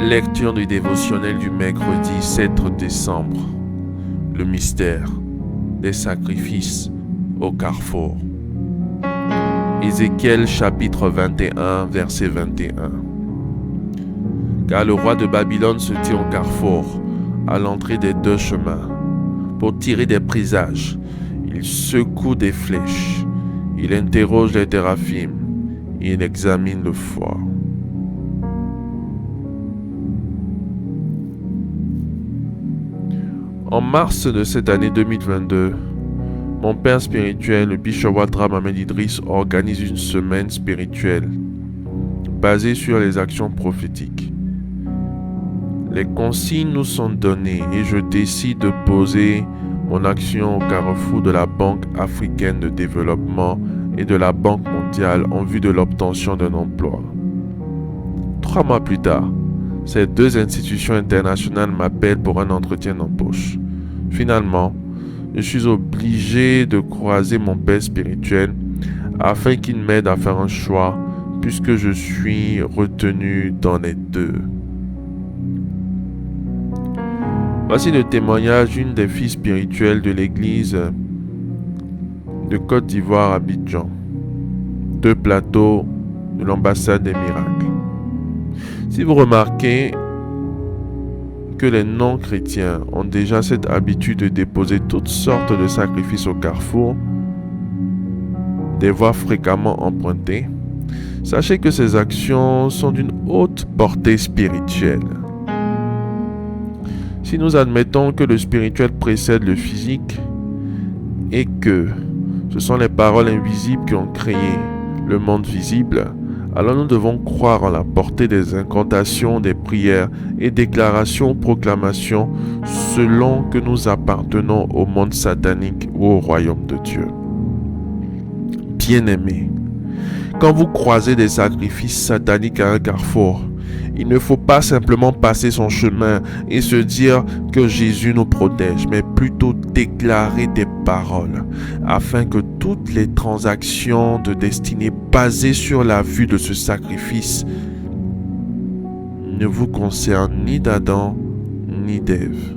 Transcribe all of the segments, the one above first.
Lecture du dévotionnel du mercredi 7 décembre. Le mystère des sacrifices au carrefour. Ézéchiel chapitre 21, verset 21. Car le roi de Babylone se tient au carrefour, à l'entrée des deux chemins, pour tirer des présages. Il secoue des flèches, il interroge les téraphim, il examine le foie. En mars de cette année 2022, mon père spirituel, le Bishop Ouattara Mohamed Idriss, organise une semaine spirituelle basée sur les actions prophétiques. Les consignes nous sont données et je décide de poser mon action au carrefour de la Banque africaine de développement et de la Banque mondiale en vue de l'obtention d'un emploi. 3 mois plus tard, ces deux institutions internationales m'appellent pour un entretien d'embauche. Finalement, je suis obligé de croiser mon père spirituel afin qu'il m'aide à faire un choix puisque je suis retenu dans les deux. Voici le témoignage d'une des filles spirituelles de l'église de Côte d'Ivoire à Abidjan, 2 plateaux de l'ambassade des miracles. Si vous remarquez que les non-chrétiens ont déjà cette habitude de déposer toutes sortes de sacrifices au carrefour, des voies fréquemment empruntées, sachez que ces actions sont d'une haute portée spirituelle. Si nous admettons que le spirituel précède le physique et que ce sont les paroles invisibles qui ont créé le monde visible, alors nous devons croire en la portée des incantations, des prières et déclarations, proclamations selon que nous appartenons au monde satanique ou au royaume de Dieu. Bien-aimés, quand vous croisez des sacrifices sataniques à un carrefour, il ne faut pas simplement passer son chemin et se dire que Jésus nous protège, mais plutôt déclarer des paroles afin que toutes les transactions de destinée basées sur la vue de ce sacrifice ne vous concernent ni d'Adam ni d'Ève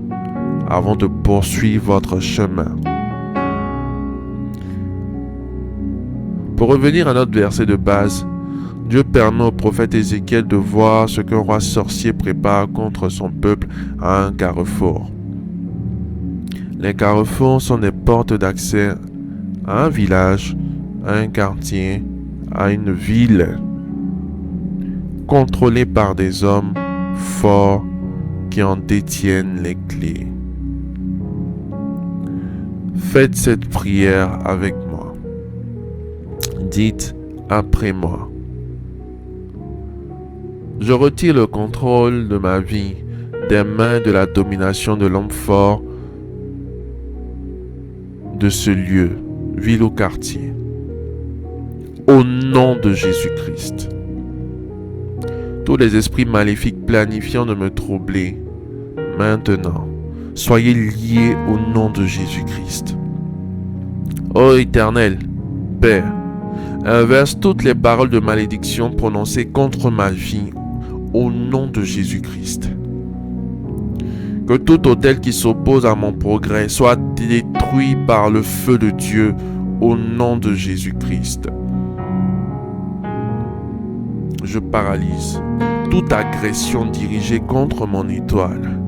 avant de poursuivre votre chemin. Pour revenir à notre verset de base, Dieu permet au prophète Ézéchiel de voir ce qu'un roi sorcier prépare contre son peuple à un carrefour. Les carrefours sont des portes d'accès à un village, à un quartier, à une ville, contrôlés par des hommes forts qui en détiennent les clés. Faites cette prière avec moi. Dites après moi. Je retire le contrôle de ma vie des mains de la domination de l'homme fort de ce lieu, ville ou quartier. Au nom de Jésus-Christ. Tous les esprits maléfiques planifiant de me troubler, maintenant, soyez liés au nom de Jésus-Christ. Ô Éternel, Père, inverse toutes les paroles de malédiction prononcées contre ma vie au nom de Jésus-Christ. Que tout autel qui s'oppose à mon progrès soit détruit par le feu de Dieu au nom de Jésus-Christ. Je paralyse toute agression dirigée contre mon étoile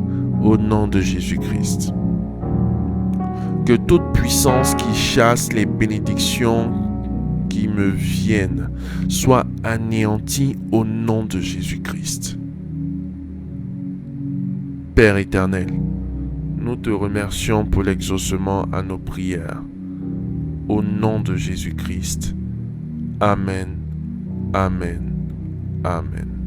au nom de Jésus-Christ. Que toute puissance qui chasse les bénédictions qui me viennent soit anéantie au nom de Jésus-Christ. Père éternel, nous te remercions pour l'exaucement à nos prières. Au nom de Jésus-Christ. Amen. Amen. Amen.